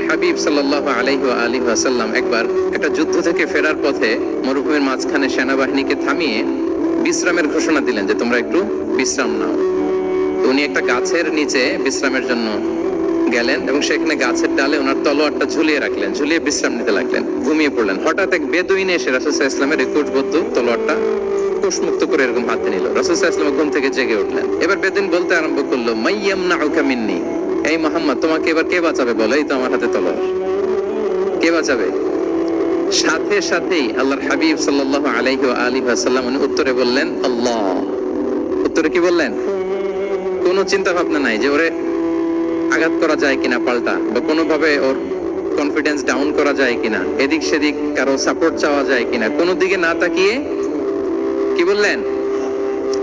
আল্লাহর হাবিব সাল্লাল্লাহু আলাইহি ওয়া আলিহি ওয়াসাল্লাম একবার একটা যুদ্ধ থেকে ফেরার পথে মরুভূমির মাঝখানে সেনাবাহিনীকে থামিয়ে বিশ্রামের ঘোষণা দিলেন যে তোমরা একটু বিশ্রাম নাও। তো উনি একটা গাছের নিচে বিশ্রামের জন্য গেলেন এবং সেখানে গাছের ডালে ওনার তলোয়ারটা ঝুলিয়ে রাখলেন, ঝুলিয়ে বিশ্রাম নিতে লাগলেন, ঘুমিয়ে পড়লেন। হঠাৎ এক বেদুইন এসে রাসূল সাল্লাল্লাহু আলাইহি ওয়াসাল্লামের রিকুটবদ্ধ তলোয়ারটা কোষমুক্ত করে এরকম হাতে নিল। রাসূল সাল্লাল্লাহু আলাইহি ওয়াসাল্লাম ঘুম থেকে জেগে উঠলেন। এবার বেদুইন বলতে আরম্ভ করলো, মাইয়ামনাউকা মিন্নি, এই মুহাম্মদ তোমাকে এবার কে বাঁচাবে বলো, এই তো আমার হাতে তলোয়ার, কে বাঁচাবে? সাথে সাথেই আল্লাহর হাবিব সাল্লাল্লাহু আলাইহি ওয়া আলিহি ওয়াসাল্লাম উনি উত্তরে বললেন আল্লাহ। উত্তরে কি বললেন? কোনো চিন্তা ভাবনা নাই যে ওরে আঘাত করা যায় কিনা পাল্টা, বা কোনোভাবে ওর কনফিডেন্স ডাউন করা যায় কিনা, এদিক সেদিক কারো সাপোর্ট চাওয়া যায় কিনা, কোনো দিকে না তাকিয়ে কি বললেন?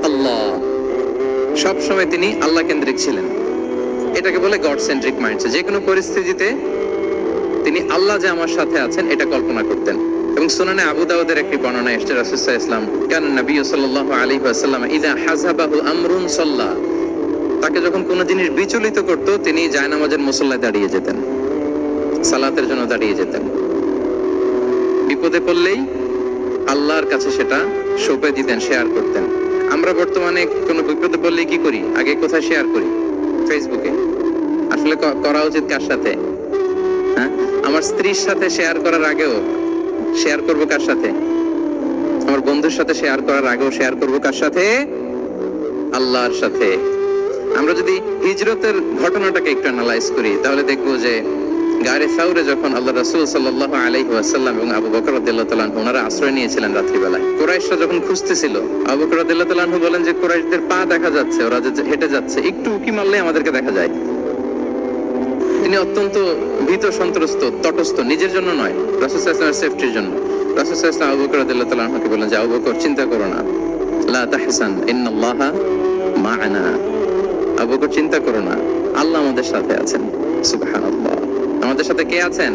আল্লাহ। সব সময় তিনি আল্লাহ কেন্দ্রিক ছিলেন। এটাকে বলে গড সেন্ট্রিক মাইন্ডসেট। যে কোনো পরিস্থিতিতে তিনি আল্লাহ যে আমার সাথে আছেন এটা কল্পনা করতেন। এবং সুনানে আবু দাউদের একটি বর্ণনা এসেছে, রাসূল সাল্লাল্লাহু আলাইহি ওয়াসাল্লাম কান নবী সাল্লাল্লাহু আলাইহি ওয়াসাল্লাম ইযা হাযাবাহু আমরুন সাল্লা, তাকে যখন কোনো জিনিস বিচলিত করত তিনি জায়নামাজের মুসল্লায় দাঁড়িয়ে যেতেন, সালাতের জন্য দাঁড়িয়ে যেতেন। বিপদে পড়লেই আল্লাহর কাছে সেটা সঁপে দিতেন, শেয়ার করতেন। আমরা বর্তমানে কোনো বিপদে পড়লেই কি করি? আগে কোথায় শেয়ার করি? ফেসবুকে। আসলে করা উচিত কার সাথে? হ্যাঁ, আমার স্ত্রীর সাথে শেয়ার করার আগেও শেয়ার করব কার সাথে? আমার বন্ধুর সাথে শেয়ার করার আগেও শেয়ার করব কার সাথে? আল্লাহর সাথে। আমরা যদি হিজরতের ঘটনাটাকে একটু অ্যানালাইজ করি তাহলে দেখবো যে গারে সাউরে যখন আল্লাহ রাসূল সাল্লাল্লাহু আলাইহি ওয়াসাল্লাম এবং আবু বকর রাদিয়াল্লাহু তাআলা আনহু ওনারা আশ্রয় নিয়েছিলেন রাত্রিবেলায়। কুরাইশরা যখন খুঁজতেছিল, আবু বকর রাদিয়াল্লাহু তাআলা আনহু বলেন যে কুরাইশদের পা দেখা যাচ্ছে, ওরা যে হেঁটে যাচ্ছে, একটু উকি মারলে আমাদেরকে দেখা যায়। তিনি অত্যন্ত ভীত সন্ত্রস্ত, তটস্থ, নিজের জন্য নয়, রাসূল সাল্লাল্লাহু আলাইহি ওয়াসাল্লামের সেফটির জন্য। রাসূল সাল্লাল্লাহু আলাইহি ওয়াসাল্লাম আবু বকর রাদিয়াল্লাহু তাআলা আনহুকে বলেন যে আবু বকর চিন্তা করো না, লা তাহসান ইন্নাল্লাহা মা'ানা, আবু বকর চিন্তা করো না, আল্লাহ আমাদের সাথে আছেন। সুবহানাল্লাহ। আমাদের সাথে কে আছেন?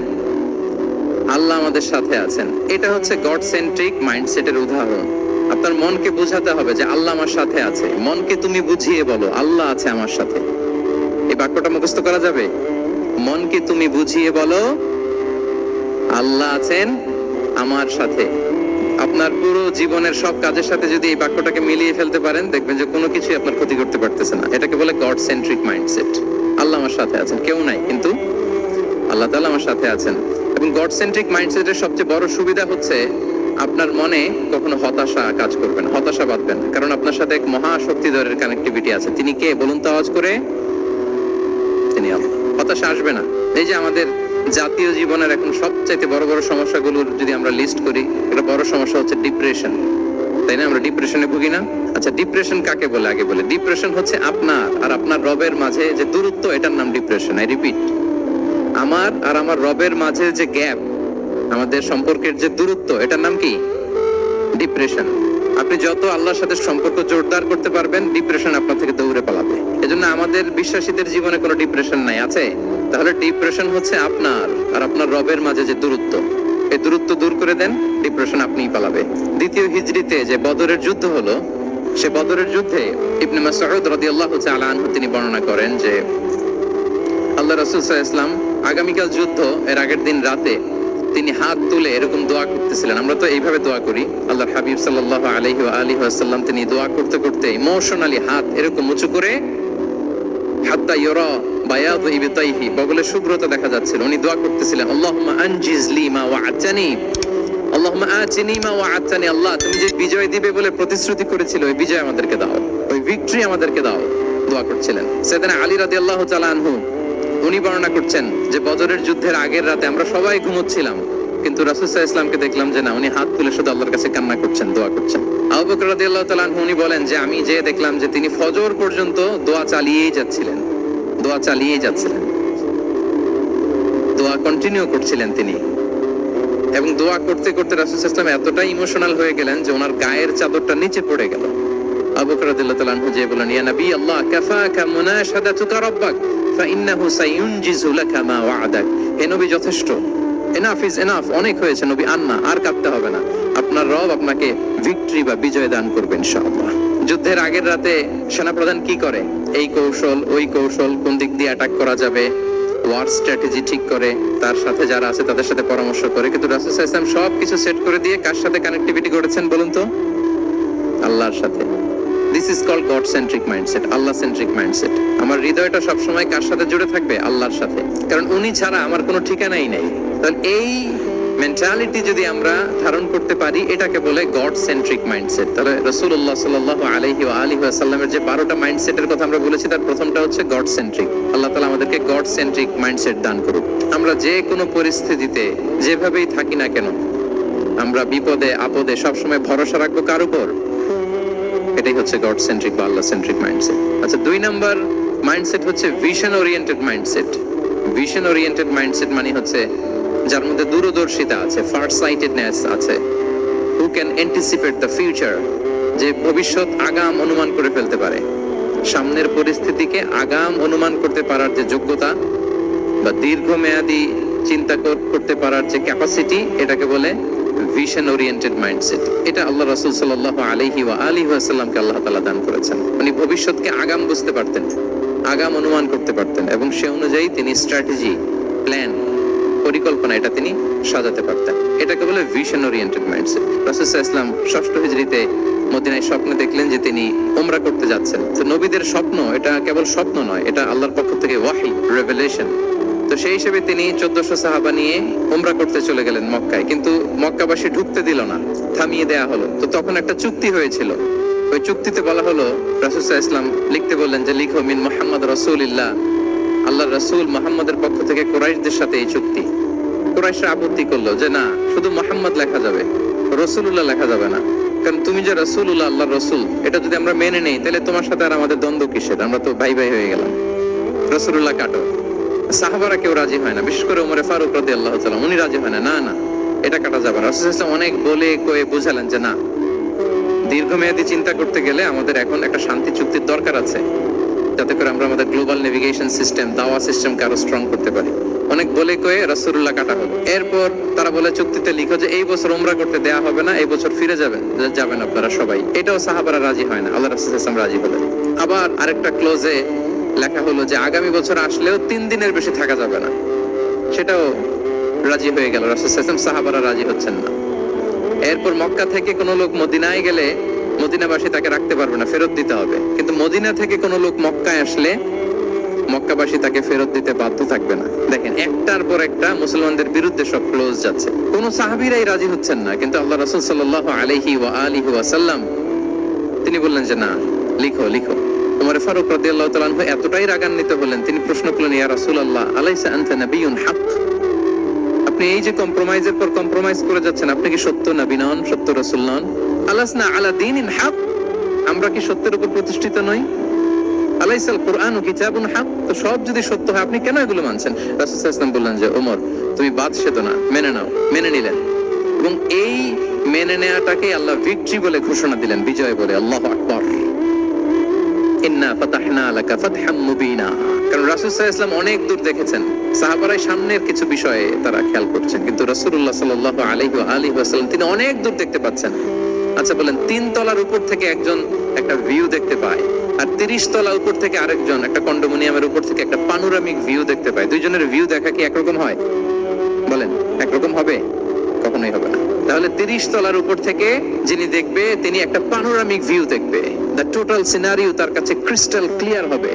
আল্লাহ আমাদের সাথে আছেন। এটা হচ্ছে গড সেন্ট্রিক মাইন্ডসেটের উদাহরণ। আপনার মনকে বোঝাতে হবে যে আল্লাহ আমার সাথে আছে। মনকে তুমি বুঝিয়ে বলো আল্লাহ আছে আমার সাথে। এই বাক্যটা মুখস্থ করা যাবে? মনকে তুমি বুঝিয়ে বলো আল্লাহ আছেন আমার সাথে। আপনার পুরো জীবনের সব কাজের সাথে যদি এই বাক্যটাকে মিলিয়ে ফেলতে পারেন দেখবেন যে কোনো কিছুই আপনার ক্ষতি করতে পারতেছে না। এটাকে বলে গড সেন্ট্রিক মাইন্ডসেট। আল্লাহ আমার সাথে আছেন, কেউ নাই কিন্তু আল্লাহ তাআলা আমার সাথে আছেন। এবং গড সেন্ট্রিক মাইন্ডসেটের সবচেয়ে বড় সুবিধা হচ্ছে আপনার মনে কখনো হতাশা কাজ করবে না, হতাশা বাঁধবে না, কারণ আপনার সাথে এক মহাশক্তিধরের কানেক্টিভিটি আছে। তিনি কে বলুন তো আওয়াজ করে? তিনি আল্লাহ। হতাশা আসবে না। এই যে আমাদের জাতীয় জীবনের এখন সবচাইতে বড় বড় সমস্যাগুলোর যদি আমরা লিস্ট করি, একটা বড় সমস্যা হচ্ছে ডিপ্রেশন, তাই না? আমরা ডিপ্রেশনে ভুগি না? আচ্ছা, ডিপ্রেশন কাকে বলে? আগে বলে, ডিপ্রেশন হচ্ছে আপনার আর আপনার রবের মাঝে যে দূরত্ব, এটার নাম ডিপ্রেশন। আই রিপিট, আমার আর আমার রবের মাঝে যে গ্যাপ, আমাদের সম্পর্কের যে দূরত্ব, এটার নাম কি? ডিপ্রেশন। আপনি যত আল্লাহর সাথে সম্পর্ক জোরদার করতে পারবেন, ডিপ্রেশন আপনার থেকে দৌড়ে পালাবে। এজন্য আমাদের বিশ্বাসীদের জীবনে কোনো ডিপ্রেশন নাই। আছে? তাহলে ডিপ্রেশন হচ্ছে আপনার আর আপনার রবের মাঝে যে দূরত্ব, এই দূরত্ব দূর করে দেন, ডিপ্রেশন আপনিই পালাবে। দ্বিতীয় হিজরিতে যে বদরের যুদ্ধ হলো, সে বদরের যুদ্ধে ইবনে মাসউদ রাদিয়াল্লাহু তাআলা আনহু তিনি বর্ণনা করেন যে আল্লাহ রাসূল সাল্লাল্লাহু আলাইহি ওয়াসাল্লাম আগামীকাল যুদ্ধ এর আগের দিন রাতে তিনি হাত তুলে এরকম দোয়া করতেছিলেন। আমরা তো এইভাবে দোয়া করি। আল্লাহর হাবিব সাল্লাল্লাহু আলাইহি ওয়া আলিহি ওয়াসাল্লাম তিনি দোয়া করতে করতে ইমোশনালি হাত এরকম উঁচু করে, হাত্তা ইউরা বায়াদু ইবতাইহি, বগলে শুভ্রতা দেখা যাচ্ছিল। উনি দোয়া করতেছিলেন, আল্লাহুম্মা আনজিজ লি মা ওয়া'আতানি, আল্লাহুম্মা আতিনি মা ওয়া'আতানি, আল্লাহ তুমি যে বিজয় দিবে বলে প্রতিশ্রুতি করেছিলে, ওই বিজয় আমাদেরকে দাও, ওই ভিক্টরি আমাদেরকে দাও। দোয়া করছিলেন। সাইয়েদনা আলী রাদিয়াল্লাহু তাআলা আনহু উনি বর্ণনা করছেন যে বদরের যুদ্ধের আগের রাতে আমরা সবাই ঘুমোচ্ছিলাম, কিন্তু রাসূল সাল্লাল্লাহু আলাইহি ওয়াসাল্লামকে দেখলাম যে না, উনি হাত তুলে শুধু আল্লাহর কাছে কান্না করছেন, দোয়া করছেন। আবু বকর রাদিয়াল্লাহু তাআলা আনহু উনি বলেন যে আমি যে দেখলাম যে তিনি ফজর পর্যন্ত দোয়া চালিয়েই যাচ্ছিলেন, দোয়া চালিয়েই যাচ্ছিলেন, দোয়া কন্টিনিউ করছিলেন তিনি। এবং দোয়া করতে করতে রাসূল সাল্লাল্লাহু আলাইহি ওয়াসাল্লাম এতটাই ইমোশনাল হয়ে গেলেন যে ওনার গায়ের চাদরটা নিচে পড়ে গেল। আবু বকর রাদিয়াল্লাহু তাআলা আনহু যে বলেন, ইয়া নবী আল্লাহ, কাফাকা মুনাশাদাতুকা রাব্বাক ফাইন্নাহু সায়ুনজিজু লাকা মা ওয়া'আদাক। হে নবী, যথেষ্ট, এনাফ ইজ এনাফ, অনেক হয়েছে নবী, আন্না, আর কাঁদতে হবে না। আপনার রব আপনাকে ভিক্টরি বা বিজয় দান করবেন ইনশাআল্লাহ। যুদ্ধের আগের রাতে সেনাপ্রধান কি করে? এই কৌশল, ওই কৌশল, কোন দিক দিয়ে অ্যাটাক করা যাবে, ওয়ার স্ট্র্যাটেজি ঠিক করে, তার সাথে যারা আছে তাদের সাথে পরামর্শ করে। কিন্তু রাসূল সাল্লাল্লাহু আলাইহি ওয়াসাল্লাম সবকিছু সেট করে দিয়ে কার সাথে কানেক্টিভিটি করেছেন বলুন তো? আল্লাহর সাথে। This is called God centric mindset, Allah centric mindset. আমার হৃদয়টা সবসময় কার সাথে জুড়ে থাকবে? আল্লাহর সাথে, কারণ উনি ছাড়া আমার কোনো ঠিকানাই নেই। তাহলে এই মেন্টালিটি যদি আমরা ধারণ করতে পারি, এটাকে বলে গড সেন্ট্রিক মাইন্ডসেট। তাহলে রাসূলুল্লাহ সাল্লাল্লাহু আলাইহি ওয়া আলিহি ওয়াসাল্লামের যে 12টা মাইন্ডসেটের কথা আমরা বলেছি, তার প্রথমটা হচ্ছে গড সেন্ট্রিক। আল্লাহ তাআলা আমাদেরকে গড সেন্ট্রিক মাইন্ডসেট দান করুক। আমরা যে কোনো পরিস্থিতিতে যেভাবেই থাকি না কেন, আমরা বিপদে আপদে সবসময় ভরসা রাখবো কার উপর? এটাই হচ্ছে গড সেন্ট্রিক বা আল্লাহ সেন্ট্রিক মাইন্ডসেট। আচ্ছা, 2 নাম্বার মাইন্ডসেট হচ্ছে vision oriented mindset. Vision oriented mindset মানে হচ্ছে যার মধ্যে দূরদর্শিতা আছে, ফার সাইটেডনেস আছে, who can anticipate the future, যে ভবিষ্যৎ আগাম অনুমান করে ফেলতে পারে, সামনের পরিস্থিতিকে আগাম অনুমান করতে পারার যে যোগ্যতা বা দীর্ঘমেয়াদী চিন্তা করতে পারার যে ক্যাপাসিটি, এটাকে বলে ভিশন ওরিয়েন্টেড মাইন্ডসেট। এটা আল্লাহ রাসূল সাল্লাল্লাহু আলাইহি ওয়া আলিহি ওয়াসাল্লামকে আল্লাহ তাআলা দান করেছেন। উনি ভবিষ্যৎকে আগাম বুঝতে পারতেন, আগাম অনুমান করতে পারতেন, এবং সে অনুযায়ী তিনি স্ট্র্যাটেজি, প্ল্যান, পরিকল্পনা এটা তিনি সাজাতে পারতেন। এটাকে বলে ভিশন ওরিয়েন্টেড মাইন্ডসেট। রাসূল সাল্লাল্লাহু আলাইহি ওয়াসাল্লাম 6ষ্ঠ হিজরিতে মদিনায় স্বপ্নে দেখলেন যে তিনি উমরা করতে যাচ্ছেন। তো নবীদের স্বপ্ন এটা কেবল স্বপ্ন নয়, এটা আল্লাহর পক্ষ থেকে ওয়াহি, রেভেলেশন। তো সেই হিসেবে তিনি 1400 সাহাবা নিয়ে উমরা করতে চলে গেলেন মক্কায়, কিন্তু মক্কাবাসী ঢুকতে দিল না, থামিয়ে দেয়া হলো। তো তখন একটা চুক্তি হয়েছিল, ওই চুক্তিতে বলা হলো, রাসূল সাল্লাল্লাহু আলাইহি ওয়াসাল্লাম লিখতে বললেন যে লিখো মিন মুহাম্মদ রাসূলিল্লাহ, আল্লাহর রাসূল মুহাম্মদের পক্ষ থেকে কুরাইশদের সাথে এই চুক্তি। কুরাইশরা আপত্তি করলো যে না, শুধু মুহাম্মদ লেখা যাবে, রাসূলুল্লাহ লেখা যাবে না, কারণ তুমি যে রাসূলুল্লাহ, আল্লাহর রাসূল, এটা যদি আমরা মেনে নেই তাহলে তোমার সাথে আর আমাদের দ্বন্দ্ব কিসের? আমরা তো ভাই ভাই হয়ে গেলাম, রাসূলুল্লাহ কাটো। সাহাবারা কেউ রাজি হয় না, বিশেষ করে ওমর ফারুক রাদিয়াল্লাহু তাআলা, উনি রাজি হয় না, না না এটা কাটা যাবে না। রাসূল সাল্লাল্লাহু আলাইহি ওয়াসাল্লাম অনেক বলে কয়ে বুঝালেন যে না, দীর্ঘমেয়াদী চিন্তা করতে গেলে আমাদের এখন একটা শান্তি চুক্তির দরকার আছে, যাতে করে আমরা আমাদের গ্লোবাল নেভিগেশন সিস্টেম, দাওয়া সিস্টেমকে আরো স্ট্রং করতে পারি। অনেক বলে কয়ে রাসূলুল্লাহ কাটা হলো। এরপর তারা বলে চুক্তিতে লিখো যে এই বছর উমরা করতে দেয়া হবে না, এই বছর ফিরে যাবেন আপনারা সবাই। এটাও সাহাবারা রাজি হয় না, আল্লাহ রাসূল সাল্লাল্লাহু আলাইহি ওয়াসাল্লাম রাজি হলেন। আবার আরেকটা ক্লোজে লেখা হলো যে আগামী বছর আসলেও 3 দিনের বেশি থাকা যাবে না, সেটাও রাজি হয়ে গেল। রাসূল সাল্লাল্লাহু আলাইহি ওয়াসাল্লাম, সাহাবারা রাজি হচ্ছেন না। এরপর মক্কা থেকে কোনো লোক মদিনায় গেলে মদিনাবাসী তাকে রাখতে পারবে না, ফেরত দিতে হবে। কিন্তু মদিনা থেকে কোনো লোক মক্কায় আসলে মক্কাবাসী তাকে ফেরত দিতে বাধ্য থাকবে না। দেখেন, একটার পর একটা মুসলমানদের বিরুদ্ধে সব ক্লোজ যাচ্ছে, কোন সাহাবীরাই রাজি হচ্ছেন না। কিন্তু আল্লাহ রাসূল সাল্লাল্লাহু আলাইহি ওয়া আলিহি ওয়াসাল্লাম তিনি বললেন যে না, লিখো লিখো। ওমর ফারুক রাদিয়াল্লাহু তাআলা আনহু এতটাই রাগান্বিত হলেন, তিনি প্রশ্ন করলেন, ইয়া রাসূলুল্লাহ, আলাইসা আনতা নাবিয়্যুন হক? আপনি এই যে কম্প্রোমাইজের পর কম্প্রোমাইজ করে যাচ্ছেন, আপনি কি সত্য নবী নন, সত্য রাসূল নন? আলাসনা আলা দীনিন হক, আমরা কি সত্যের উপর প্রতিষ্ঠিত নই? আলাইসাল কুরআনু কিতাবুন হক, তো সব যদি সত্য হয় আপনি কেন এগুলো মানছেন? রাসূল সাল্লাল্লাহু আলাইহি ওয়াসাল্লাম বললেন যে ওমর, তুমি বাদশাহ না, মেনে নাও। মেনে নিলেন, এবং এই মেনে নেওয়াটাকে আল্লাহ ভিক্টরি বলে ঘোষণা দিলেন, বিজয় বলে। আল্লাহু আকবার। ইন্না ফাতাহনা লাকা ফাতহাম মুবিনা। কারণ রাসূল সাল্লাল্লাহু আলাইহি ওয়াসাল্লাম অনেক দূর দেখেছেন, সাহাবারা সামনের কিছু বিষয়ে তারা খেয়াল করছেন, কিন্তু রাসূলুল্লাহ সাল্লাল্লাহু আলাইহি ওয়া আলিহি ওয়াসাল্লাম তিনি অনেক দূর দেখতে পাচ্ছেন। আচ্ছা বলেন, 3 তলার উপর থেকে একজন একটা ভিউ দেখতে পায়, আর 30 তলা উপর থেকে আরেকজন একটা কন্ডোমিনিয়ামের উপর থেকে একটা পানোরামিক ভিউ দেখতে পায়। দুইজনের ভিউ দেখা কি একরকম হয়? বলেন, একরকম হবে? কখনোই হবে না। তাহলে 30 তলার উপর থেকে যিনি দেখবে, তিনি একটা পানোরামিক ভিউ দেখবে, দ্য টোটাল সিনারিও তার কাছে ক্রিস্টাল ক্লিয়ার হবে,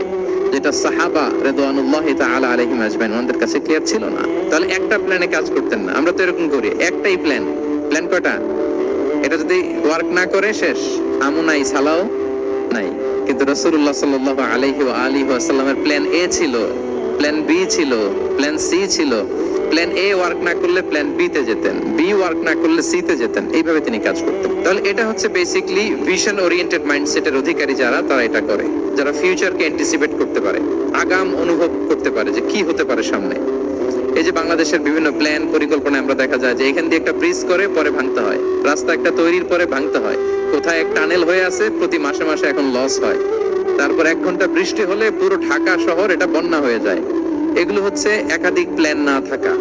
যেটা সাহাবা রিদওয়ানুল্লাহি তাআলা আলাইহিম আজমাইন ওনাদের কাছে ক্লিয়ার ছিল না। তাহলে একটা প্ল্যানে কাজ করতেন না। আমরা তো এরকম করি, একটাই প্ল্যান। প্ল্যান কয়টা? এটা যদি ওয়ার্ক না করে শেষ, আমু নাই, সালাও নাই। কিন্তু রাসূলুল্লাহ সাল্লাল্লাহু আলাইহি ওয়া আলিহি ওয়াসাল্লামের প্ল্যান এ ছিল, প্ল্যান বি ছিল, প্ল্যান সি ছিল। প্ল্যান এ ওয়ার্ক না করলে প্ল্যান বি তে যেতেন, বি ওয়ার্ক না করলে সি তে যেতেন, এইভাবে তিনি কাজ করতেন। তাহলে এটা হচ্ছে বেসিক্যালি ভিশন ওরিয়েন্টেড মাইন্ডসেটের অধিকারী যারা, তারা এটা করে, যারা ফিউচারকে অ্যান্টিসিপেট করতে পারে, আগাম অনুভব করতে পারে যে কি হতে পারে সামনে। এই যে বাংলাদেশের বিভিন্ন প্ল্যান পরিকল্পনা আমরা দেখা যায় যে এখান দিয়ে একটা ব্রিজ করে পরে ভাঙতে হয়, রাস্তা একটা তৈরির পরে ভাঙতে হয়, কোথায় এক টানেল হয়ে আছে প্রতি মাসে মাসে এখন লস হয়, তারপর 1 ঘন্টা বৃষ্টি হলে পুরো ঢাকা শহর এটা বন্যা হয়ে যায়। এগুলো হচ্ছে একাধিক প্ল্যান না থাকা,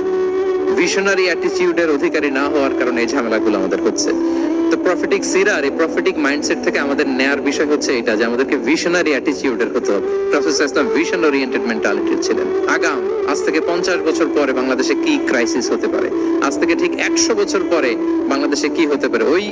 ভিশনারি অ্যাটিটিউডের অধিকারী না হওয়ার কারণে এই ঝামেলাগুলো আমাদের হচ্ছে। তো প্রফেটিক সিরার এই প্রফেটিক মাইন্ডসেট থেকে আমাদের নেয়ার বিষয় হচ্ছে এটা যে আমাদেরকে ভিশনারি অ্যাটিটিউডের হতে হবে। রাসূল সাল্লাল্লাহু আলাইহি ওয়াসাল্লাম ভিশন ওরিয়েন্টেড মেন্টালিটির ছিলেন। আগাম আজ থেকে 50 বছর পরে বাংলাদেশে কি ক্রাইসিস হতে পারে, আজ থেকে ঠিক 100 বছর পরে বাংলাদেশে কি হতে পারে, ওই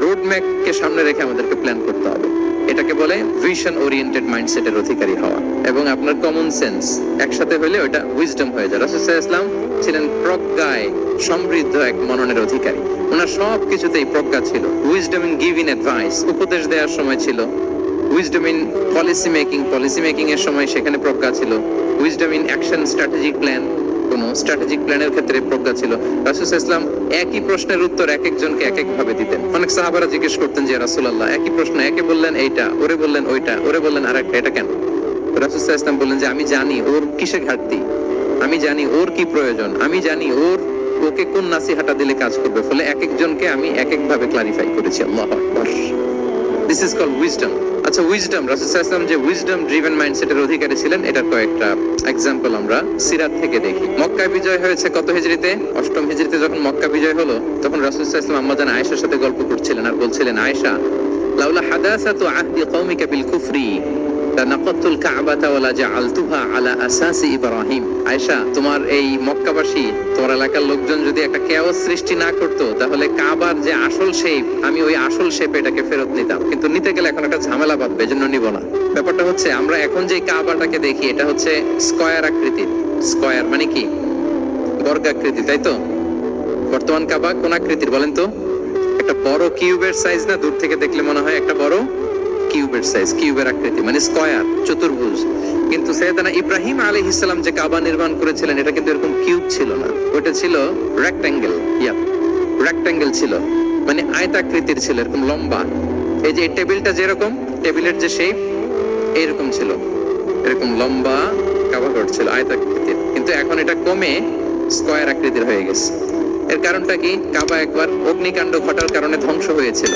রোড ম্যাপকে সামনে রেখে আমাদেরকে প্ল্যান করতে হবে। এটাকে বলে ভিশন ওরিয়েন্টেড মাইন্ডসেটের অধিকারী হওয়া এবং আপনার কমন সেন্স একসাথে হলে ওটা উইজডম হয়ে যায়। রাসূল সাল্লাল্লাহু আলাইহি ওয়াসাল্লাম ছিলেন প্রজ্ঞায় সমৃদ্ধ এক মননের অধিকারী। ওনার সব কিছুতেই প্রজ্ঞা ছিল। উইজডম ইন গিভিং অ্যাডভাইস, উপদেশ দেওয়ার সময় ছিল। উইজডম ইন পলিসি মেকিং এর সময় সেখানে প্রজ্ঞা ছিল। Wisdom in action strategic plan, কোন স্ট্র্যাটেজিক প্ল্যানের ক্ষেত্রে প্রজ্ঞা ছিল। রাসূল সাল্লাল্লাহু আলাইহি ওয়াসাল্লাম একই প্রশ্নের উত্তর এক একজনকে এক এক ভাবে দিতেন। অনেক সাহাবারা জিজ্ঞেস করতেন যে রাসূলুল্লাহ একই প্রশ্ন, একে বললেন এইটা, ওরে বললেন ওইটা, ওরে বললেন আরেকটা, এটা কেন? রাসূল সাল্লাল্লাহু আলাইহি ওয়াসাল্লাম বললেন যে আমি জানি ওর কিসে ঘাটতি, আমি জানি ওর কি প্রয়োজন, আমি জানি ওকে কোন নাসিহাটা দিলে কাজ করবে, ফলে এক একজনকে আমি এক এক ভাবে ক্লারিফাই করেছি। আল্লাহু আকবার। This is called wisdom. আচ্ছা, উইজডম, রাসূল সাল্লাল্লাহু আলাইহি ওয়াসাল্লাম যে উইজডম ড্রিভেন মাইন্ডসেটের অধিকারী ছিলেন এটার কয়েকটা এক্সাম্পল আমরা সিরাত থেকে দেখি। মক্কা বিজয় হয়েছে কত হিজরিতে? 8ম হিজরিতে যখন মক্কা বিজয় হলো তখন রাসূল সাল্লাল্লাহু আলাইহি ওয়াসাল্লাম আম্মাজান আয়েশার সাথে গল্প করছিলেন আর বলছিলেন, আয়েশা, লাউলা হাদাসাতু আহদি কওমিকা বিল কুফরি লানাকাতুল কাবাতা ওয়ালা জাআলতুহা আলা আসাসি ইব্রাহিম। আয়েশা, তোমার এই মক্কাবাসী, তোমার এলাকার লোকজন যদি একটা কেওয়াস সৃষ্টি না করতো তাহলে কাবার যে আসল শেপ, আমি ওই আসল শেপে এটাকে ফেরত নিতাম, কিন্তু নিতে গেলে এখন একটা ঝামেলা বাঁধবে, এজন্য নিব না। ব্যাপারটা হচ্ছে আমরা এখন যে কাবাটাকে দেখি এটা হচ্ছে স্কয়ার আকৃতির। স্কয়ার মানে কি? বর্গাকৃতি, তাই তো? বর্তমান কাবা কোন আকৃতির বলেন তো? একটা বড় কিউবের সাইজ না? দূর থেকে দেখলে মনে হয় একটা বড় কিউবের সাইজ, কিউবের আকৃতি মানে স্কয়ার, চতুর্ভুজ। কিন্তু সাইয়েদনা ইব্রাহিম আলাইহিস সালাম যে কাবা নির্মাণ করেছিলেন এটা কিন্তু এরকম কিউব ছিল না, ওটা ছিল রেক্ট্যাঙ্গেল। রেক্ট্যাঙ্গেল ছিল মানে আয়তাকৃতির ছিল, এরকম লম্বা। এই যে টেবিলটা যেরকম, টেবিলের যে শেপ এইরকম ছিল, এরকম লম্বা কাবা ঘর ছিল আয়তাকৃতির। কিন্তু এখন এটা কমে স্কয়ার আকৃতির হয়ে গেছে। এর কারণটা কি? কাবা একবার অগ্নিকাণ্ড ঘটার কারণে ধ্বংস হয়েছিল,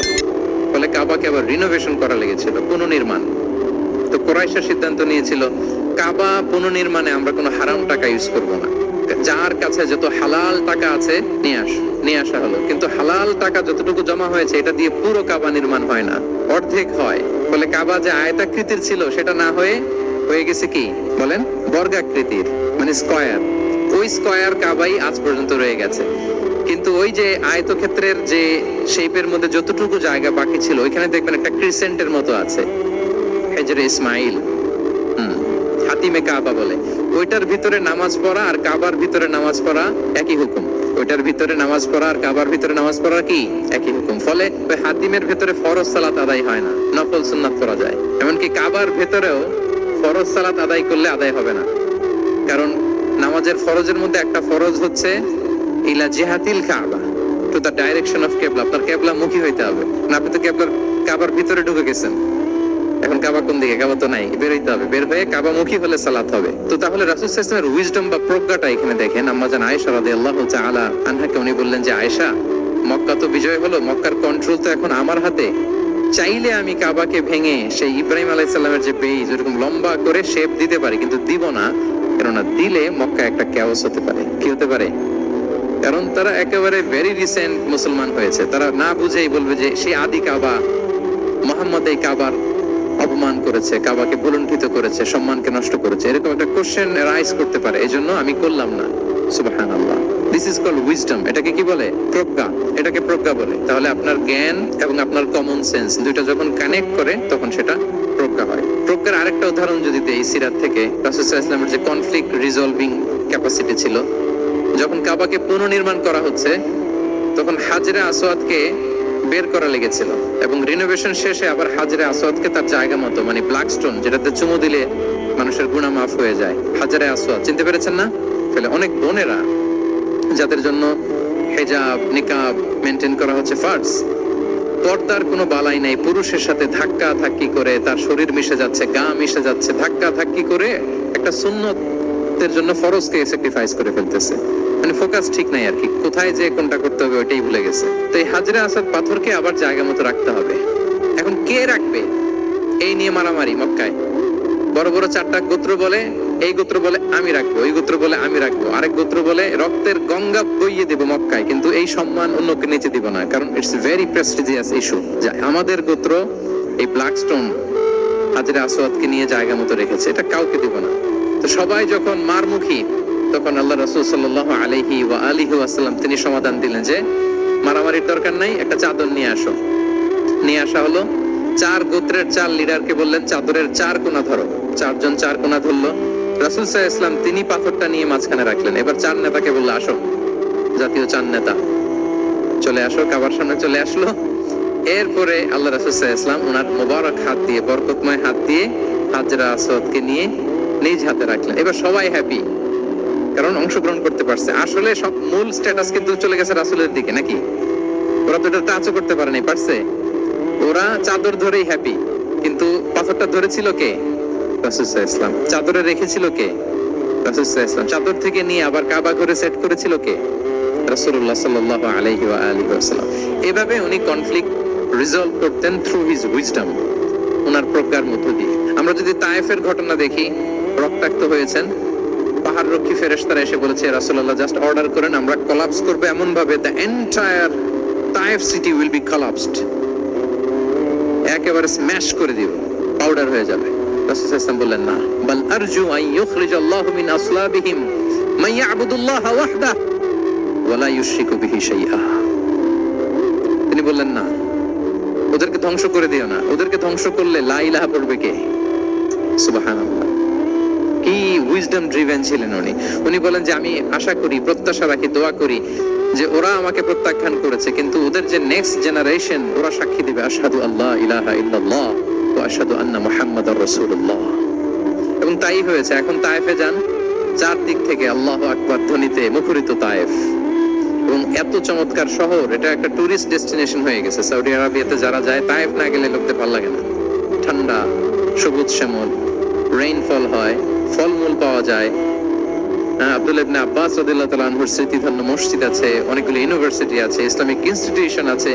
ফলে কাবাকে আবার রিনোভেশন করা লেগেছিল, পুনর্নির্মাণ। তো কুরাইশরা সিদ্ধান্ত নিয়েছিল কাবা পুনর্নির্মাণে আমরা কোনো হারাম টাকা ইউজ করব না, যার কাছে যত হালাল টাকা আছে নিয়ে আসা হলো। কিন্তু হালাল টাকা যতটুকু জমা হয়েছে এটা দিয়ে পুরো কাবা নির্মাণ হয় না, অর্ধেক হয়। ফলে কাবা যে আয়তাকৃতির ছিল সেটা না হয়ে গেছে কি বলেন? বর্গাকৃতির মানে স্কয়ার। ওই স্কয়ার কাবাই আজ পর্যন্ত রয়ে গেছে। কিন্তু ওই যে আয়তক্ষেত্রের যে শেপের মধ্যে যতটুকু জায়গা বাকি ছিল ওইখানে দেখবেন একটা ক্রিসেন্টের মতো আছে, হেজরে ইসমাইল, হাতিমে কাবা বলে। ওইটার ভিতরে নামাজ পড়া আর কাবার ভিতরে নামাজ পড়া একই হুকুম। ওইটার ভিতরে নামাজ পড়া আর কাবার ভিতরে নামাজ পড়া কি একই হুকুম। ফলে ওই হাতিমের ভিতরে ফরজ সালাত আদায় হয় না, নফল সুন্নাত পড়া যায়। এমনকি কাবার ভিতরেও ফরজ সালাত আদায় করলে আদায় হবে না, কারণ নামাজের ফরজের মধ্যে একটা ফরজ হচ্ছে ইলা জিহাতিল কাবা, টু দ্য ডাইরেকশন অফ কেবলা। আপনার কেবলা মুখী হইতে হবে না। আপনি তো কাবার ভিতরে ঢুকে গেছেন, এখন কাবা কোন দিকে? কাবা তো নাই, বের হইতে হবে। বের হয়ে কাবা মুখী হলে সালাত হবে। তো তাহলে রাসূল সাল্লাল্লাহু আলাইহি ওয়াসাল্লামের উইজডম বা প্রজ্ঞাটা এখানে দেখেন। আম্মাজান আয়েশা রাদিয়াল্লাহু তাআলা আনহাকে উনি বললেন যে আয়েশা, মক্কা তো বিজয় হলো, মক্কার কন্ট্রোল তো এখন আমার হাতে। চাইলে আমি কাবাকে ভেঙে সেই ইব্রাহিম আলাইহিস সালামের যে বেইজ এরকম লম্বা করে শেপ দিতে পারি, কিন্তু দিব না, কেননা দিলে মক্কা একটা কেওয়াস হতে পারে। কি হতে পারে? কারণ তারা একেবারে ভেরি রিসেন্ট মুসলমান হয়েছে, তারা না বুঝেই বলবে যে সেই আদি কাবা, মুহাম্মদ এই কাবার অপমান করেছে, কাবাকে ভুলুণ্ঠিত করেছে, সম্মানকে নষ্ট করেছে, এরকম একটা কোশ্চেন রাইজ করতে পারে। এজন্য আমি করলাম না। সুবহানাল্লাহ। This is called wisdom. এটাকে কি বলে? প্রজ্ঞা। এটাকে প্রজ্ঞা বলে। তাহলে আপনার জ্ঞান এবং আপনার কমন সেন্স দুইটা যখন কানেক্ট করে তখন সেটা প্রজ্ঞা হয়। প্রজ্ঞার আরেকটা উদাহরণ যদি দেই সিরাত থেকে, রাসূল সাল্লাল্লাহু আলাইহি ওয়াসাল্লামের যে কনফ্লিক্ট রিজলভিং ক্যাপাসিটি ছিল, যখন কাবাকে পুনর্নির্মাণ করা হচ্ছে তখন হাজরে আসওয়াদকে বের করা লেগেছিল এবং রিনোভেশন শেষে আবার হাজরে আসওয়াদকে তার জায়গা মতো মানে ব্ল্যাক স্টোন, যেটাতে চুমু দিলে মানুষের গুনাহ মাফ হয়ে যায়, হাজরে আসওয়াদ চিনতে পেরেছেন না? তাহলে অনেক বোনেরা যাদের জন্য হিজাব নিকাব মেইনটেইন করা হচ্ছে ফার্জ, পর্দার কোনো বালাই নাই, পুরুষের সাথে ধাক্কা ধাক্কি করে তার শরীর মিশে যাচ্ছে, গা মিশে যাচ্ছে, ধাক্কা ধাক্কি করে একটা সুন্নতের জন্য ফরজকে স্যাক্রিফাইস করে ফেলতেছে। মানে ফোকাস ঠিক নাই আর কি, কোথায় যে কোনটা করতে হবে ওইটাই ভুলে গেছে। তো এই হাজরে আসওয়াদ পাথরকে আবার জায়গা মতো রাখতে হবে। এখন কে রাখবে এই নিয়ে মারামারি মক্কায়। বড় বড় 4টা গোত্র বলে এই গোত্র বলে আমি রাখবো, ওই গোত্র বলে আমি রাখবো, আরেক গোত্র বলে রক্তের গঙ্গা বইয়ে দেবো মক্কায়, কিন্তু এই সম্মান অন্যকে নিচে দিব না, কারণ ইটস ভেরি প্রেস্টিজিয়াস ইস্যু যে আমাদের গোত্র এই ব্ল্যাক স্টোন হাজরে আসওয়াদকে নিয়ে জায়গা মতো রেখেছে, এটা কাউকে দিব না। তো সবাই যখন মারমুখী, তখন আল্লাহ রাসূল সাল্লাল্লাহু আলাইহি ওয়া আলিহি ওয়াসাল্লাম তিনি সমাধান দিলেন যে মারামারির দরকার নাই, একটা চাদর নিয়ে আসো। নিয়ে আসা হলো, 4 গোত্রের 4 লিডারকে বললেন চাদরের 4 কোণা ধরো। 4 জন 4 কোণা ধরলো। রাসূল সাল্লাল্লাহু আলাইহি ওয়াসাল্লাম তিনি পাথরটা নিয়ে মাঝখানে রাখলেন। এবার 4 নেতাকে বললো আসো, জাতীয় 4 নেতা চলে আসো, কাবার সামনে চলে আসলো। এরপরে আল্লাহ রাসূল সাল্লাল্লাহু আলাইহি ওয়াসাল্লাম ওনার মোবারক হাত দিয়ে, বরকতময় হাত দিয়ে হাজরা আসওয়াদকে নিয়ে নিজ হাতে রাখলেন। এবার সবাই হ্যাপি, কারণ অংশগ্রহণ করতে পারছে। আসলে সব মূল স্ট্যাটাস কিন্তু চলে গেছে রাসূলের দিকে, নাকি? ওরা তো এটা টাচও করতে পারেনি, পারছে? ওরা চাদর ধরেই হ্যাপি, কিন্তু পাথরটা ধরেছিল কে? রাসূল সাল্লাল্লাহু আলাইহি ওয়াসাল্লাম। চাদরে রেখেছিল কে? রাসূল সাল্লাল্লাহু আলাইহি ওয়াসাল্লাম। চাদর থেকে নিয়ে আবার কাবা ঘরে সেট করেছিল কে? রাসূলুল্লাহ সাল্লাল্লাহু আলাইহি ওয়া আলিহি ওয়াসাল্লাম। এভাবে উনি কনফ্লিক্ট রিজলভ করতেন থ্রু হিজ উইজডম, ওনার প্রজ্ঞার মধ্য দিয়ে। আমরা যদি তায়েফের ঘটনা দেখি, রক্তাক্ত হয়েছেন, পাহাড় রক্ষী ফেরেশতারা এসে বলেছে রাসূলুল্লাহ জাস্ট অর্ডার করেন, আমরা কোলাপস করব এমন ভাবে the entire Taif city will be collapsed, একেবারে স্ম্যাশ করে দিব, পাউডার হয়ে যাবে। রাসূল সাল্লাল্লাহু আলাইহি ওয়াসাল্লাম বললেন না, বাল আরজু আন ইউখরিজাল্লাহু মিন আসলাবিহিম মান ইয়াবুদুল্লাহ ওয়াহদাহু ওয়া লা ইউশরিকু বিহি শাইআ। তিনি বললেন না, ওদেরকে ধ্বংস করে দিও না, ওদেরকে ধ্বংস করলে লা ইলাহা পড়বে কে? সুবহানাল্লাহ, কি উইজডম ড্রিভেন ছিলেন উনি। উনি বলেন যে আমি আশা করি, প্রত্যাশা রাখি, দোয়া করি যে ওরা আমাকে প্রত্যাখ্যান করেছে, কিন্তু ওদের যে নেক্সট জেনারেশন, ওরা সাক্ষী দিবে আশহাদু আল্লাহ ইলাহা ইল্লাল্লাহ ওয়া আশহাদু আন্না মুহাম্মাদার রাসূলুল্লাহ। এবং তাই হয়েছে। এখন তায়েফে যান, চারদিক থেকে আল্লাহু আকবার ধ্বনিতে মুখরিত তায়েফ, এবং এত চমৎকার শহর, এটা একটা টুরিস্ট ডেস্টিনেশন হয়ে গেছে। সৌদি আরবিয়াতে যারা যায়, তায়েফ না গেলে লোকদের ভালো লাগে না। ঠান্ডা, সবুজ শ্যামল, রেইনফল হয়, ফলমূল পাওয়া যায়। আব্দুল্লাহ ইবনে আব্বাস রাদিয়াল্লাহু তাআলা আনহুর স্মৃতিধন্য মসজিদ আছে, অনেকগুলো ইউনিভার্সিটি আছে, ইসলামিক ইনস্টিটিউশন আছে।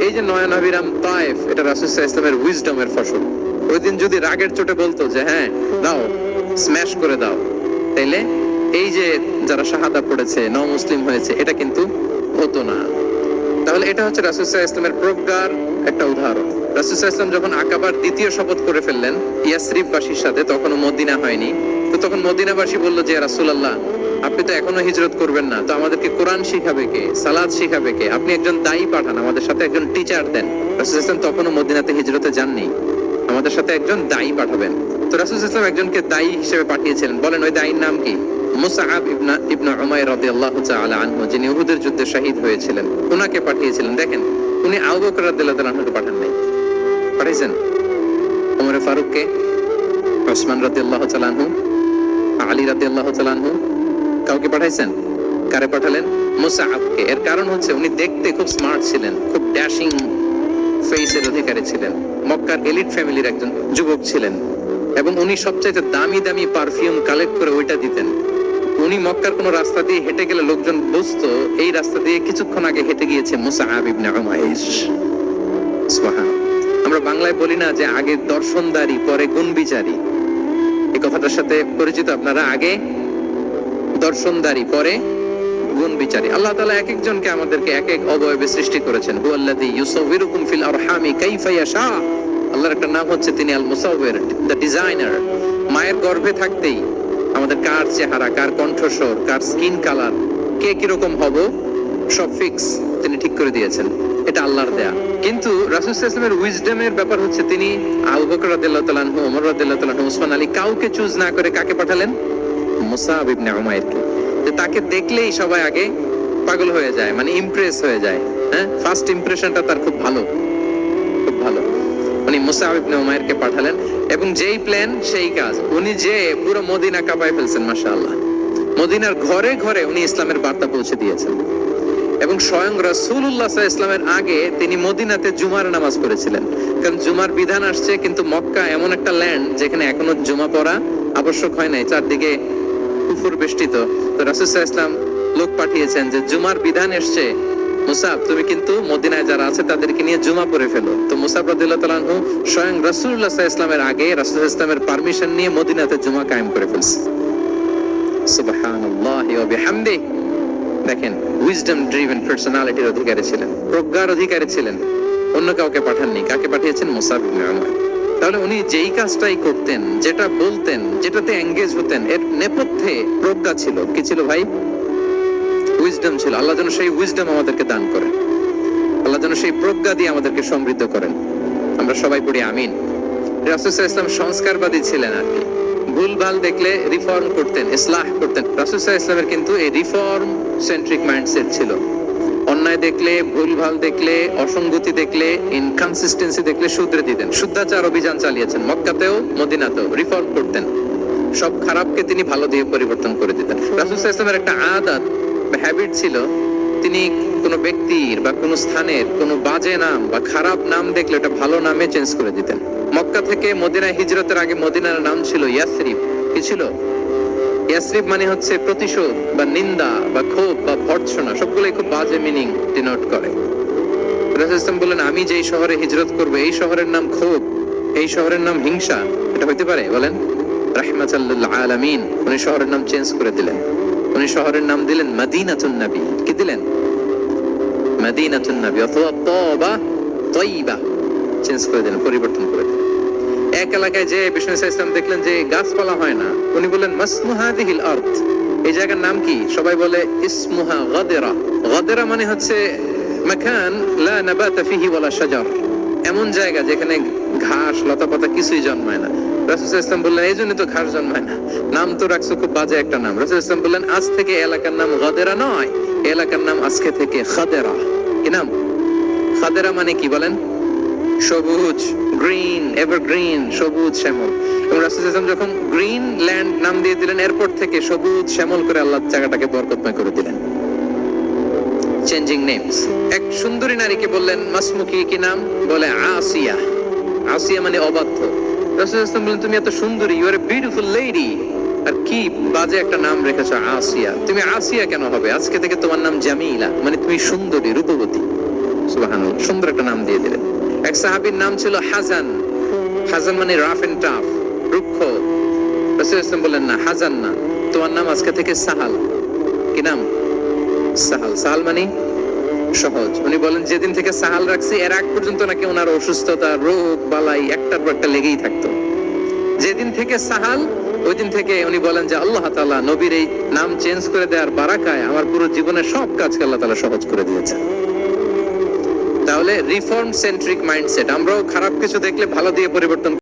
এই যে নয়নাভিরাম তায়েফ, এটা রাসূল সাল্লাল্লাহু আলাইহি ওয়াসাল্লামের উইজডমের ফসল। ওই দিন যদি রাগের চোটে বলতো যে হ্যাঁ দাও, স্ম্যাশ করে দাও, তাইলে এই যে যারা শাহাদা পড়েছে, মুসলিম হয়েছে, এটা কিন্তু হতো না। তাহলে এটা হচ্ছে রাসূল সাল্লাল্লাহু আলাইহি ওয়াসাল্লামের প্রজ্ঞার একটা উদাহরণ। রাসূল সাল্লাল্লাহু আলাইহি ওয়াসাল্লাম যখন আকাবার দ্বিতীয় শপথ করে ফেললেন ইয়াসরিববাসীর সাথে, তখনও মদিনা হয়নি। তো তখন মদিনাবাসী বলল যে রাসূলুল্লাহ, আপনি তো এখনো হিজরত করবেন না, তো আমাদেরকে কোরআন শিখাবে কে, সালাত শিখাবে কে? আপনি একজন দায়ী পাঠান, আমাদের সাথে একজন টিচার দেন। রাসূল সাল্লাল্লাহু আলাইহি ওয়াসাল্লাম তখনও মদিনাতে হিজরতে যাননি, আমাদের সাথে একজন দায়ী পাঠাবেন। তো রাসূল সাল্লাল্লাহু আলাইহি ওয়াসাল্লাম একজনকে দায়ী হিসেবে পাঠিয়েছিলেন। বলেন ওই দায়ীর নাম কি? মুসআব ইবনে উমাইর রাদিয়াল্লাহু তাআলা আনহু, যিনি উহুদের যুদ্ধে শহীদ হয়েছিলেন, উনাকে পাঠিয়েছিলেন। দেখেন, উনি আবু বকর রাদিয়াল্লাহু তাআলা আনহুকে পাঠান নাই, পাঠিয়েছেন ওমর ফারুককে, ওসমান রাদিয়াল্লাহু তাআলা আনহু, আলী রাদিয়াল্লাহু তাআলা আনহু, কাউকে পাঠাইছেন? কারে পাঠালেন? মুসআবকে। এর কারণ হচ্ছে উনি দেখতে খুব স্মার্ট ছিলেন, খুব ড্যাশিং ফেসের অধিকারী ছিলেন, মক্কার এলিট ফ্যামিলির একজন যুবক ছিলেন, এবং উনি সবচাইতে দামি দামি পারফিউম কালেক্ট করে ওইটা দিতেন। উনি মক্কার কোন রাস্তা দিয়ে হেঁটে গেলে লোকজন বুঝতো এই রাস্তা দিয়ে কিছুক্ষণ আগে হেঁটে গিয়েছে মুসআব ইবনে উমাইর। সুবহানাল্লাহ। আমরা বাংলায় বলি না যে আগে দর্শনদারি পরে গুণ বিচারি? এই কথাটার সাথে পরিচিত আপনারা? আগে দর্শনদারি পরে গুণ বিচারি। আল্লাহ তাআলা এক একজনকে আমাদেরকে এক এক অবয়বে সৃষ্টি করেছেন। হুয়াল্লাযী ইউসাউবিরুকুম ফিল আরহামি কাইফা ইয়াশা। আল্লাহর একটা নাম হচ্ছে তিনি আল মুসাউবির, দ্য ডিজাইনার। মায়ের গর্ভে থাকতেই আমাদের কার চেহারা, কার কণ্ঠস্বর, কার স্কিন কালার, কে কিরকম হব, সব ফিক্স তিনি ঠিক করে দিয়েছেন। এটা আল্লাহর দেয়া। কিন্তু রাসূল সাল্লাল্লাহু আলাইহি ওয়াসাল্লামের উইজডমের ব্যাপার হচ্ছে তিনি আবু বকর রাদিয়াল্লাহু তাআলা আনহু, ওমর রাদিয়াল্লাহু তাআলা আনহু, ওসমান আলী, কাউকে চুজ না করে কাকে পাঠালেন? মুসআব ইবনে উমাইরকে। যে তাকে দেখলেই সবাই আগে পাগল হয়ে যায়, মানে ইমপ্রেস হয়ে যায়। হ্যাঁ, ফার্স্ট ইমপ্রেশনটা তার খুব ভালো, খুব ভালো। উনি মুসআব ইবনে উমাইরকে পাঠালেন, এবং যেই প্ল্যান সেই কাজ। উনি যে পুরো মদিনা কাঁপায় ফেলছেন, মাশাআল্লাহ। মদিনার ঘরে ঘরে উনি ইসলামের বার্তা পৌঁছে দিয়েছেন, এবং স্বয়ং রাসূলুল্লাহ সাল্লাল্লাহু আলাইহি ওয়াসাল্লামের আগে তিনি মদিনাতে জুমার নামাজ পড়েছিলেন। কারণ জুমার বিধান আসছে, কিন্তু মক্কা এমন একটা ল্যান্ড যেখানে এখনো জুমা পড়া আবশ্যক হয় নাই, চারদিকে কুফর বেষ্টিত। তো রাসূল সাল্লাল্লাহু আলাইহি ওয়াসাল্লাম লোক পাঠিয়েছেন যে জুমার বিধান এসছে, মুসাব তুমি কিন্তু মদিনায় যারা আছে তাদেরকে নিয়ে জুমা পড়ে ফেলো। তো মুসাব রাদিয়াল্লাহু তাআলা আনহু স্বয়ং রাসূলুল্লাহ সাল্লাল্লাহু আলাইহি ওয়াসাল্লামের আগে রাসূল সাল্লাল্লাহু আলাইহি ওয়াসাল্লামের পারমিশন নিয়ে মদিনাতে জুমা কায়েম করে ফেলছে। সুবহানাল্লাহি ওয়া বিহামদিহি। দেখেন, উইজডম ড্রিভেন পার্সোনালিটির অধিকারী ছিলেন, প্রজ্ঞার অধিকারী ছিলেন। অন্য কাউকে পাঠাননি। কাকে পাঠিয়েছেন? মুসাব ইবনে উমার। তাহলে উনি যেই কাজটাই করতেন, যেটা বলতেন, যেটাতে এঙ্গেজ হতেন, এর নেপথ্যে প্রজ্ঞা ছিল। কি ছিল ভাই? উইজডম ছিল। আল্লাহ যেন সেই উইজডম আমাদেরকে দান করেন, আল্লাহ যেন সেই প্রজ্ঞা দিয়ে আমাদেরকে সমৃদ্ধ করেন। আমরা সবাই পড়ি আমিন। রাসূল সাল্লাল্লাহু আলাইহি ওয়াসাল্লাম সংস্কারবাদী ছিলেন আর কি। ভুলভাল দেখলে রিফর্ম করতেন, ইসলাহ করতেন। রাসূল সাল্লাল্লাহু আলাইহি ওয়াসাল্লামের কিন্তু এই রিফর্ম সেন্ট্রিক মাইন্ডসেট ছিল। অন্যায় দেখলে, ভুলভাল দেখলে, অসঙ্গতি দেখলে, ইনকনসিস্টেন্সি দেখলে শুধরে দিতেন। শুদ্ধাচার অভিযান চালিয়েছেন মক্কাতেও মদিনাতেও, রিফর্ম করতেন। সব খারাপকে তিনি ভালো দিয়ে পরিবর্তন করে দিতেন। রাসূল সাল্লাল্লাহু আলাইহি ওয়াসাল্লামের একটা আদত বা হ্যাবিট ছিল, তিনি কোনো ব্যক্তির বা কোনো স্থানের কোনো বাজে নাম বা খারাপ নাম দেখলে ওটা ভালো নামে চেঞ্জ করে দিতেন। মক্কা থেকে মদিনায় হিজরতের আগে মদিনার নাম ছিল ইয়াসরিব। কি ছিল? ইয়াসরিব মানে হচ্ছে প্রতিশোধ বা নিন্দা বা ক্ষোভ বা ভর্ৎসনা, সবগুলোই খুব বাজে মিনিং ডিনোট করে। রাসূল সাল্লাল্লাহু বললেন, আমি যেই শহরে হিজরত করব এই শহরের নাম ক্ষোভ, এই শহরের নাম হিংসা। এটা হইতে পারে? বলেন। রাহমাতাল লিল আলামিন। উনি শহরের নাম চেঞ্জ করে দিলেন। উনি শহরের নাম দিলেন মদিনাতুন নবী। কি দিলেন? মদিনাতুন নবী অথবা তাবা, তাইবা চেঞ্জ করে দিলেন, পরিবর্তন করে দিলেন। এক এলাকায় যে বিষ্ণু ইসলাম দেখলেন যে গাছপালা হয় না, উনি বললেন মাসমু হাযিহিল আরদ। এই জায়গার নাম কি? সবাই বলে ইসমুহা গাদেরা। গাদেরা মানে হচ্ছে মাকান লা নাবাতা ফিহি ওয়ালা শাজার, এমন জায়গা যেখানে ঘাস লতাপাতা কিছুই জন্মায় না। রাসূল সাল্লাল্লাহু আলাইহি ওয়াসাল্লাম বললেন, এই জন্য তো ঘাস জন্মায় না, নাম তো রাখছো খুব বাজে একটা নাম। রাসূল সাল্লাল্লাহু আলাইহি ওয়াসাল্লাম বললেন, আজ থেকে এলাকার নাম গাদেরা নয়, এলাকার নাম আজকে থেকে খাদেরা। কি নাম? খাদেরা মানে কি বলেন? সবুজ, গ্রিন, এভারগ্রিন, সবুজ শ্যামল। এবং রাসূল সাল্লাল্লাহু আলাইহি ওয়াসাল্লাম যখন গ্রিন ল্যান্ড নাম দিয়ে দিলেন, এরপর থেকে সবুজ শ্যামল করে আল্লাহ জায়গাটাকে বরকতময় করে দিলেন। Changing names. এক সুন্দরী নারীকে বললেন মাসমুকি, কি নাম? বলে আসিয়া। আসিয়া মানে অবাধ্য। রাসূল সাল্লাল্লাহু আলাইহি ওয়াসাল্লাম বললেন, তুমি এত সুন্দরী, you are a beautiful lady, আর কি বাজে একটা নাম রেখেছো আসিয়া। তুমি আসিয়া কেন হবে? আজকে থেকে তোমার নাম জামিলা, মানে তুমি সুন্দরী, রূপবতী। সুবহানাল্লাহ, সুন্দর একটা নাম দিয়ে দিলেন। এক সাহাবীর নাম ছিল হাসান। হাসান মানে রাফ এন্ড টাফ, রুক্ষ। রাসূল সাল্লাল্লাহু আলাইহি ওয়াসাল্লাম বললেন, না, হাসান না, তোমার নাম আজকে থেকে সাহাল। কি নাম? সাহাল। সাহাল মানে সহজ। উনি বলেন, যেদিন থেকে সাহাল রাখছি এর আগ পর্যন্ত নাকি ওনার অসুস্থতা, রোগ বালাই একটার পর একটা লেগেই থাকতো। যেদিন থেকে সাহাল, ওই দিন থেকে উনি বলেন যে আল্লাহ তাআলা নবীর এই নাম চেঞ্জ করে দেওয়ার বারাকায় আমার পুরো জীবনের সব কাজকে আল্লাহ তাআলা সহজ করে দিয়েছেন। তাহলে রিফর্ম সেন্ট্রিক মাইন্ডসেট। আমরাও খারাপ কিছু দেখলে ভালো দিয়ে পরিবর্তন